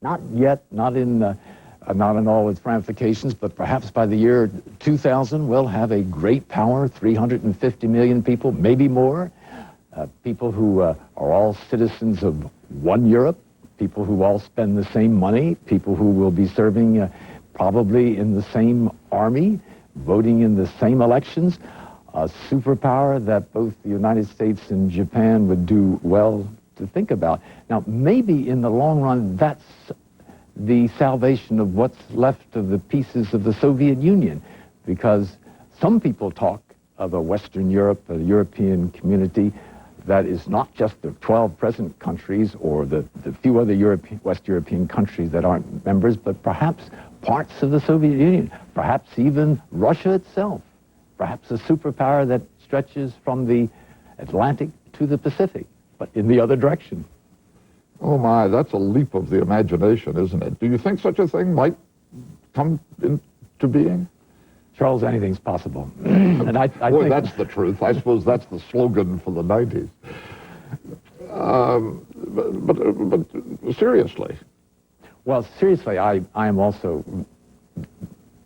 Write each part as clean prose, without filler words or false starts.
Not yet, not in all its ramifications, but perhaps by the year 2000, we'll have a great power, 350 million people, maybe more, people who are all citizens of one Europe, people who all spend the same money, people who will be serving probably in the same army, voting in the same elections, a superpower that both the United States and Japan would do well to think about. Now, maybe in the long run, that's the salvation of what's left of the pieces of the Soviet Union, because some people talk of a Western Europe, a European community that is not just the 12 present countries or the few other West European countries that aren't members, but perhaps parts of the Soviet Union, perhaps even Russia itself, perhaps a superpower that stretches from the Atlantic to the Pacific, but in the other direction. Oh my, that's a leap of the imagination, isn't it? Do you think such a thing might come into being? Charles, anything's possible. And I Boy, think that's the truth. I suppose that's the slogan for the 90s. But seriously. Well, seriously, I am also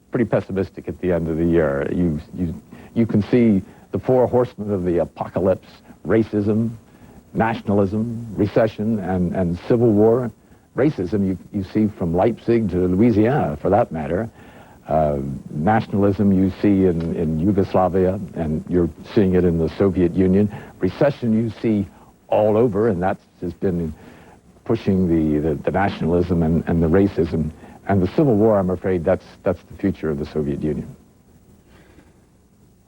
pretty pessimistic at the end of the year. You can see the four horsemen of the apocalypse: racism, nationalism, recession, and civil war. Racism you see from Leipzig to Louisiana, for that matter. Nationalism you see in Yugoslavia, and you're seeing it in the Soviet Union. Recession you see all over, and that has been pushing the nationalism and the racism. And the Civil War, I'm afraid, that's the future of the Soviet Union.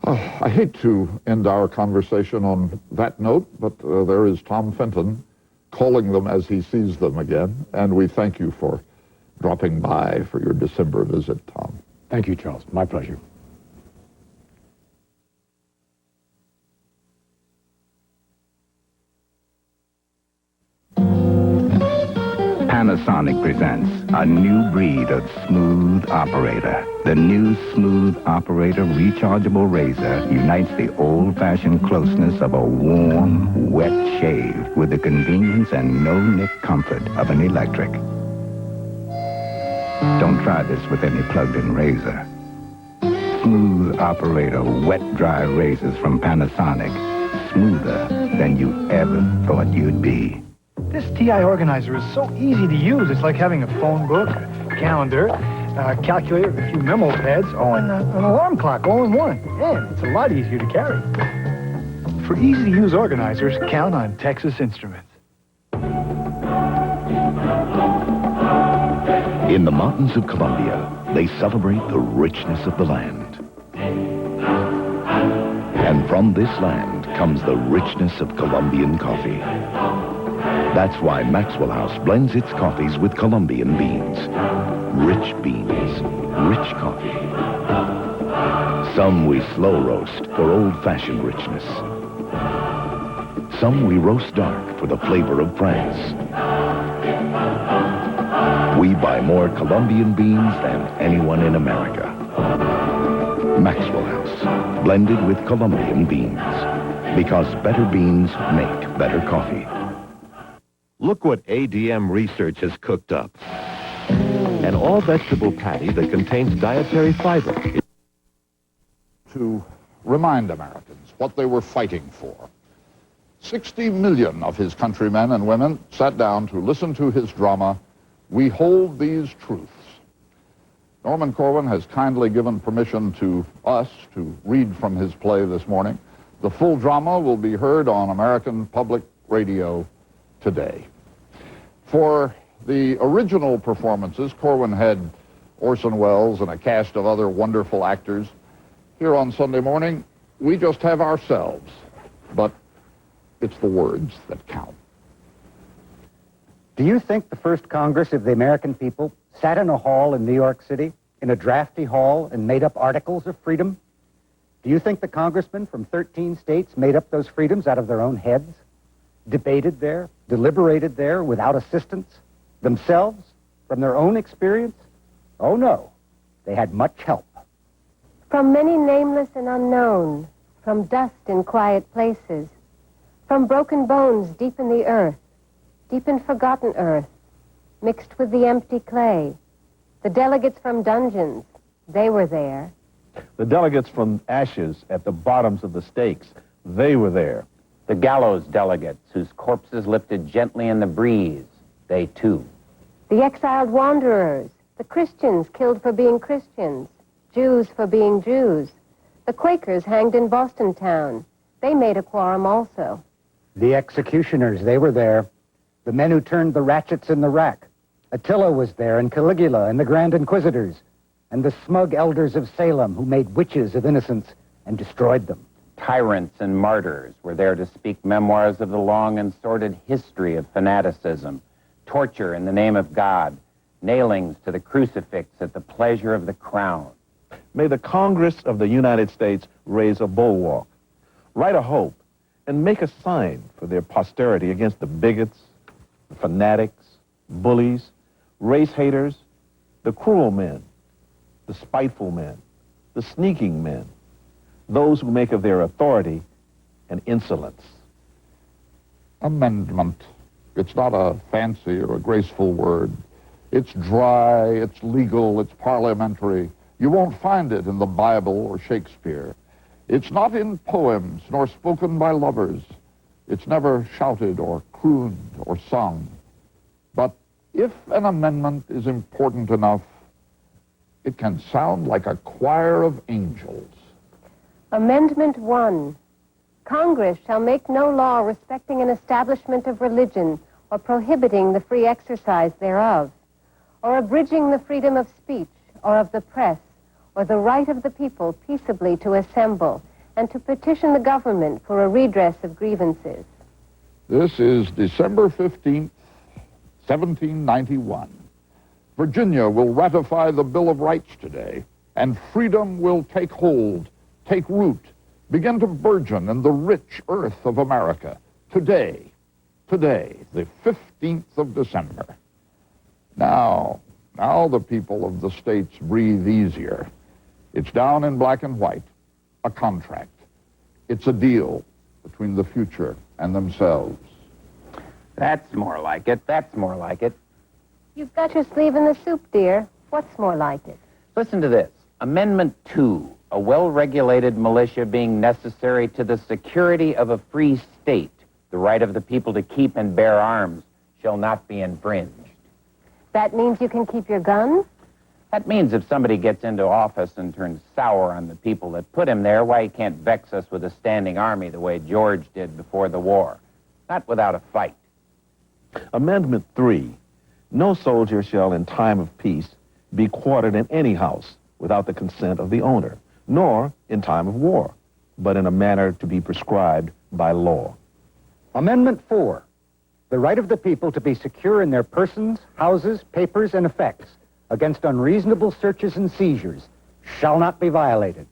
I hate to end our conversation on that note, but there is Tom Fenton calling them as he sees them again, and we thank you for dropping by for your December visit, Tom. Thank you, Charles. My pleasure. Panasonic presents a new breed of smooth operator. The new Smooth Operator rechargeable razor unites the old-fashioned closeness of a warm, wet shave with the convenience and no-nick comfort of an electric. Don't try this with any plugged-in razor. Smooth Operator wet-dry razors from Panasonic. Smoother than you ever thought you'd be. This TI organizer is so easy to use. It's like having a phone book, a calendar, a calculator, a few memo pads, and an alarm clock all in one. And it's a lot easier to carry. For easy-to-use organizers, count on Texas Instruments. In the mountains of Colombia, they celebrate the richness of the land. And from this land comes the richness of Colombian coffee. That's why Maxwell House blends its coffees with Colombian beans. Rich beans, rich coffee. Some we slow roast for old-fashioned richness. Some we roast dark for the flavor of France. We buy more Colombian beans than anyone in America. Maxwell House, blended with Colombian beans. Because better beans make better coffee. Look what ADM Research has cooked up. An all-vegetable patty that contains dietary fiber. To remind Americans what they were fighting for. 60 million of his countrymen and women sat down to listen to his drama, We Hold These Truths. Norman Corwin has kindly given permission to us to read from his play this morning. The full drama will be heard on American Public Radio today. For the original performances, Corwin had Orson Welles and a cast of other wonderful actors. Here on Sunday Morning, we just have ourselves, but it's the words that count. Do you think the first Congress of the American people sat in a hall in New York City, in a drafty hall, and made up articles of freedom? Do you think the congressmen from 13 states made up those freedoms out of their own heads? Debated there, deliberated there without assistance? Themselves? From their own experience? Oh no, they had much help. From many nameless and unknown, from dust in quiet places, from broken bones deep in the earth, deep in forgotten earth, mixed with the empty clay. The delegates from dungeons, they were there. The delegates from ashes at the bottoms of the stakes, they were there. The gallows delegates whose corpses lifted gently in the breeze, they too. The exiled wanderers, the Christians killed for being Christians, Jews for being Jews. The Quakers hanged in Boston town. They made a quorum also. The executioners, they were there. The men who turned the ratchets in the rack. Attila was there, and Caligula, and the Grand Inquisitors, and the smug elders of Salem who made witches of innocence and destroyed them. Tyrants and martyrs were there to speak memoirs of the long and sordid history of fanaticism, torture in the name of God, nailings to the crucifix at the pleasure of the crown. May the Congress of the United States raise a bulwark, write a hope, and make a sign for their posterity against the bigots, the fanatics, bullies, race haters, the cruel men, the spiteful men, the sneaking men, those who make of their authority an insolence. Amendment. It's not a fancy or a graceful word. It's dry, it's legal, it's parliamentary. You won't find it in the Bible or Shakespeare. It's not in poems nor spoken by lovers. It's never shouted or crooned or sung. But if an amendment is important enough, it can sound like a choir of angels. Amendment 1. Congress shall make no law respecting an establishment of religion or prohibiting the free exercise thereof, or abridging the freedom of speech or of the press, or the right of the people peaceably to assemble and to petition the government for a redress of grievances. This is December 15th, 1791. Virginia will ratify the Bill of Rights today, and freedom will take hold, take root, begin to burgeon in the rich earth of America. Today, the 15th of December. Now the people of the states breathe easier. It's down in black and white, a contract. It's a deal between the future and themselves. That's more like it. That's more like it. You've got your sleeve in the soup, dear. What's more like it? Listen to this. Amendment 2. A well-regulated militia being necessary to the security of a free state. The right of the people to keep and bear arms shall not be infringed. That means you can keep your gun? That means if somebody gets into office and turns sour on the people that put him there, why, he can't vex us with a standing army the way George did before the war. Not without a fight. Amendment 3. No soldier shall in time of peace be quartered in any house without the consent of the owner, nor in time of war, but in a manner to be prescribed by law. Amendment 4. The right of the people to be secure in their persons, houses, papers, and effects against unreasonable searches and seizures shall not be violated,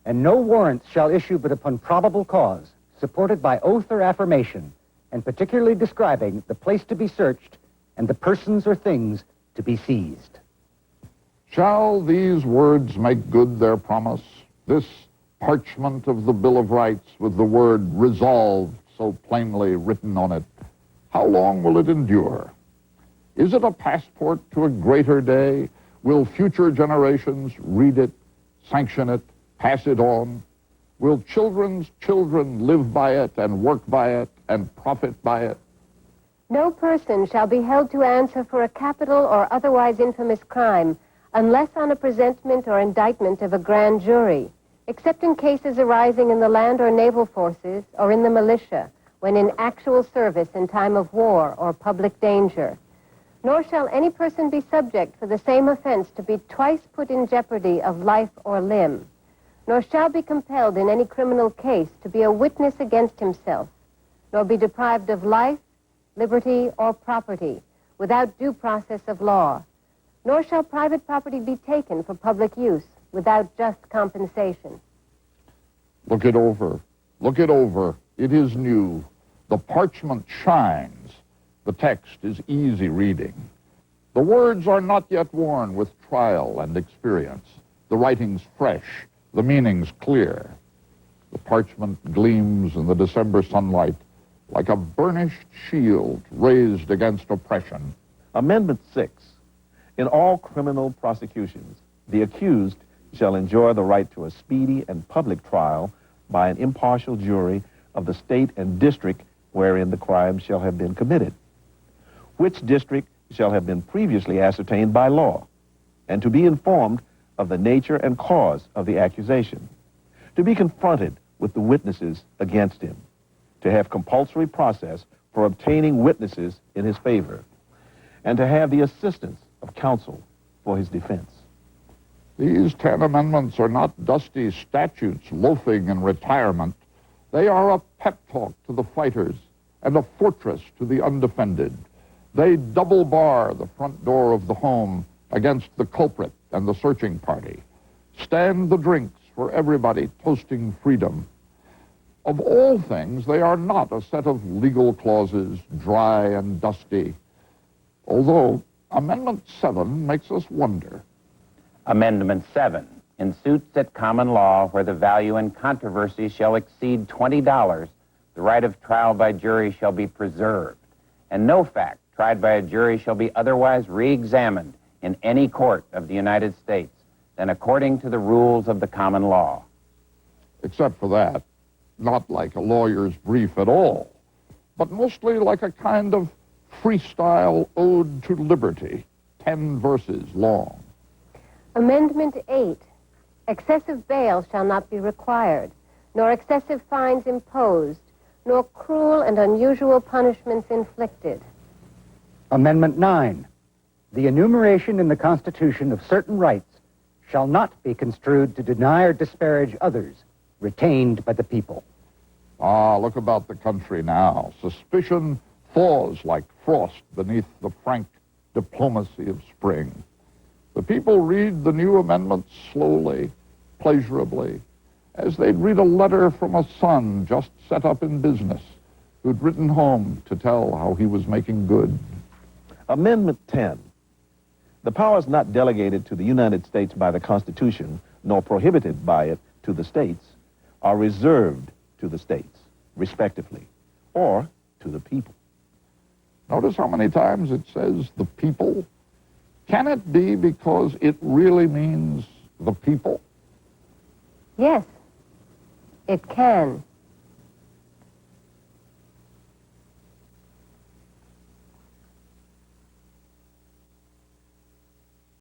and no warrants shall issue but upon probable cause, supported by oath or affirmation, and particularly describing the place to be searched and the persons or things to be seized. Shall these words make good their promise? This parchment of the Bill of Rights with the word resolved so plainly written on it, how long will it endure? Is it a passport to a greater day? Will future generations read it, sanction it, pass it on? Will children's children live by it and work by it and profit by it? No person shall be held to answer for a capital or otherwise infamous crime unless on a presentment or indictment of a grand jury, except in cases arising in the land or naval forces or in the militia, when in actual service in time of war or public danger. Nor shall any person be subject for the same offense to be twice put in jeopardy of life or limb, nor shall be compelled in any criminal case to be a witness against himself, nor be deprived of life, liberty, or property without due process of law, nor shall private property be taken for public use without just compensation. Look it over. Look it over. It is new. The parchment shines. The text is easy reading. The words are not yet worn with trial and experience. The writing's fresh. The meaning's clear. The parchment gleams in the December sunlight like a burnished shield raised against oppression. Amendment 6. In all criminal prosecutions, the accused shall enjoy the right to a speedy and public trial by an impartial jury of the state and district wherein the crime shall have been committed, which district shall have been previously ascertained by law, and to be informed of the nature and cause of the accusation, to be confronted with the witnesses against him, to have compulsory process for obtaining witnesses in his favor, and to have the assistance of counsel for his defense. These 10 amendments are not dusty statutes loafing in retirement. They are a pep talk to the fighters and a fortress to the undefended. They double bar the front door of the home against the culprit and the searching party. Stand the drinks for everybody toasting freedom. Of all things, they are not a set of legal clauses, dry and dusty. Although Amendment 7 makes us wonder. Amendment 7. In suits at common law where the value in controversy shall exceed $20, the right of trial by jury shall be preserved, and no fact tried by a jury shall be otherwise re-examined in any court of the United States than according to the rules of the common law. Except for that, not like a lawyer's brief at all, but mostly like a kind of freestyle ode to liberty, 10 verses long. Amendment 8. Excessive bail shall not be required, nor excessive fines imposed, nor cruel and unusual punishments inflicted. Amendment 9. The enumeration in the Constitution of certain rights shall not be construed to deny or disparage others retained by the people. Ah, look about the country now. Suspicion thaws like frost beneath the frank diplomacy of spring. The people read the new amendments slowly, pleasurably, as they'd read a letter from a son just set up in business, who'd written home to tell how he was making good. Amendment 10. The powers not delegated to the United States by the Constitution, nor prohibited by it to the states, are reserved to the states, respectively, or to the people. Notice how many times it says the people? Can it be because it really means the people? Yes, it can.